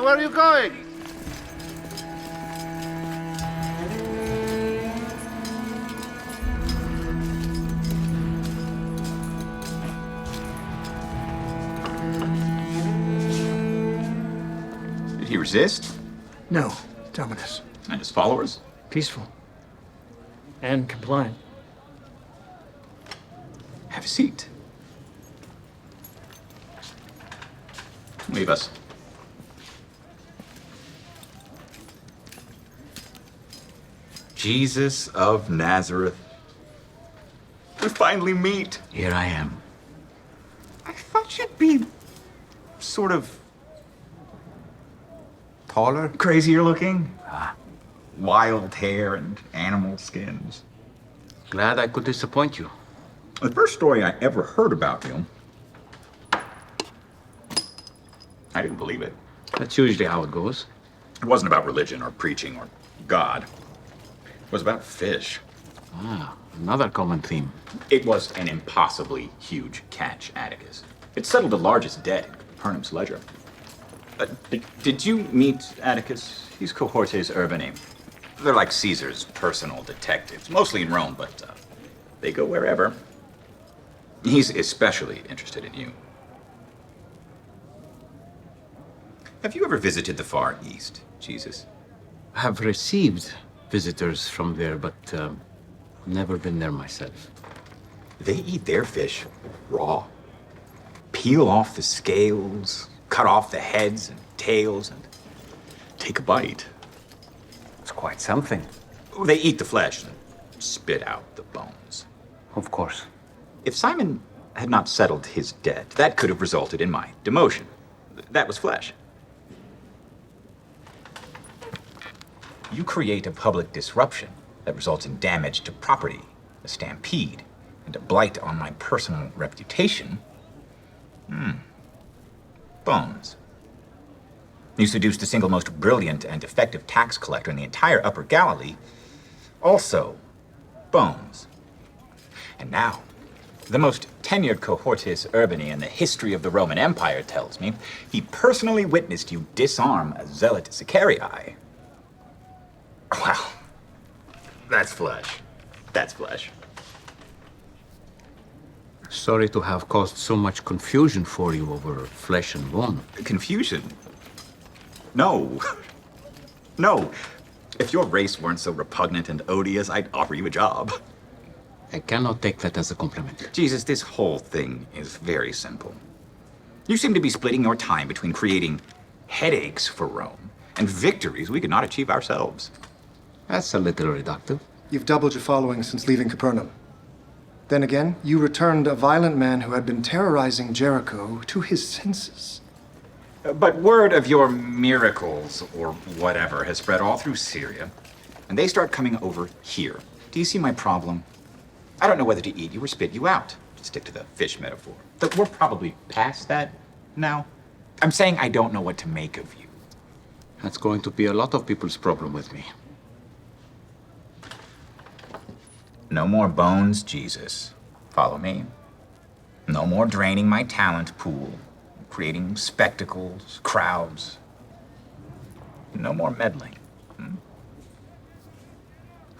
where are you going? Did he resist? No, Dominus. And his followers? Peaceful. And compliant. Have a seat. Leave us. Jesus of Nazareth. We finally meet. Here I am. I thought you'd be sort of taller, crazier looking. Wild hair and animal skins. Glad I could disappoint you. The first story I ever heard about you, I didn't believe it. That's usually how it goes. It wasn't about religion or preaching or God. It was about fish. Another common theme. It was an impossibly huge catch, Atticus. It settled the largest debt in Capernaum's ledger. Did you meet Atticus? He's cohortes urbanae. They're like Caesar's personal detectives, mostly in Rome, but they go wherever. He's especially interested in you. Have you ever visited the Far East, Jesus? Have received visitors from there, but never been there myself. They eat their fish raw. Peel off the scales, cut off the heads and tails, and take a bite. It's quite something. They eat the flesh and spit out the bones. Of course. If Simon had not settled his debt, that could have resulted in my demotion. That was flesh. You create a public disruption that results in damage to property, a stampede, and a blight on my personal reputation. Bones. You seduced the single most brilliant and effective tax collector in the entire Upper Galilee. Also, bones. And now, the most tenured cohortes urbanae in the history of the Roman Empire tells me he personally witnessed you disarm a zealot Sicarii. Well, that's flesh. That's flesh. Sorry to have caused so much confusion for you over flesh and bone. Confusion? No. No. If your race weren't so repugnant and odious, I'd offer you a job. I cannot take that as a compliment. Jesus, this whole thing is very simple. You seem to be splitting your time between creating headaches for Rome and victories we could not achieve ourselves. That's a little reductive. You've doubled your following since leaving Capernaum. Then again, you returned a violent man who had been terrorizing Jericho to his senses. But word of your miracles, or whatever, has spread all through Syria, and they start coming over here. Do you see my problem? I don't know whether to eat you or spit you out. Stick to the fish metaphor. We're probably past that now. I'm saying I don't know what to make of you. That's going to be a lot of people's problem with me. No more bones, Jesus. Follow me. No more draining my talent pool, creating spectacles, crowds. No more meddling.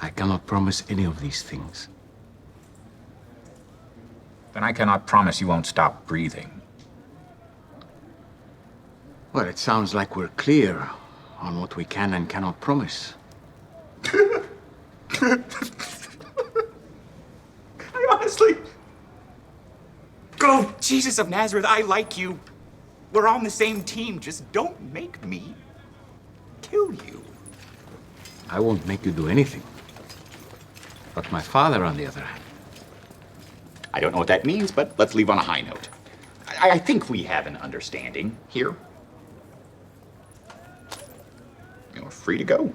I cannot promise any of these things. Then I cannot promise you won't stop breathing. Well, it sounds like we're clear on what we can and cannot promise. Honestly, go, Jesus of Nazareth, I like you. We're on the same team. Just don't make me kill you. I won't make you do anything. But my father, on the other hand. I don't know what that means, but let's leave on a high note. I think we have an understanding here. You're free to go.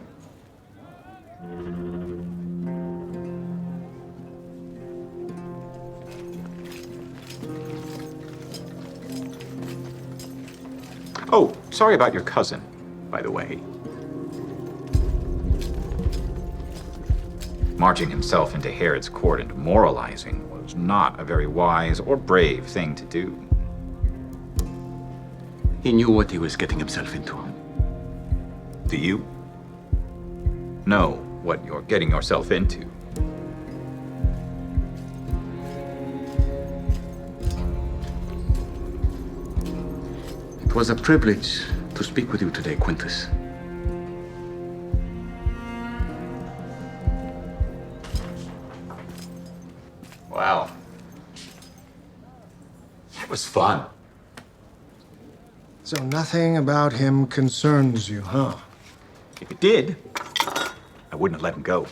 Oh, sorry about your cousin, by the way. Marching himself into Herod's court and moralizing was not a very wise or brave thing to do. He knew what he was getting himself into. Do you know what you're getting yourself into? It was a privilege to speak with you today, Quintus. Wow. That was fun. So nothing about him concerns you, huh? If it did, I wouldn't have let him go.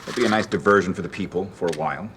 It'd be a nice diversion for the people for a while.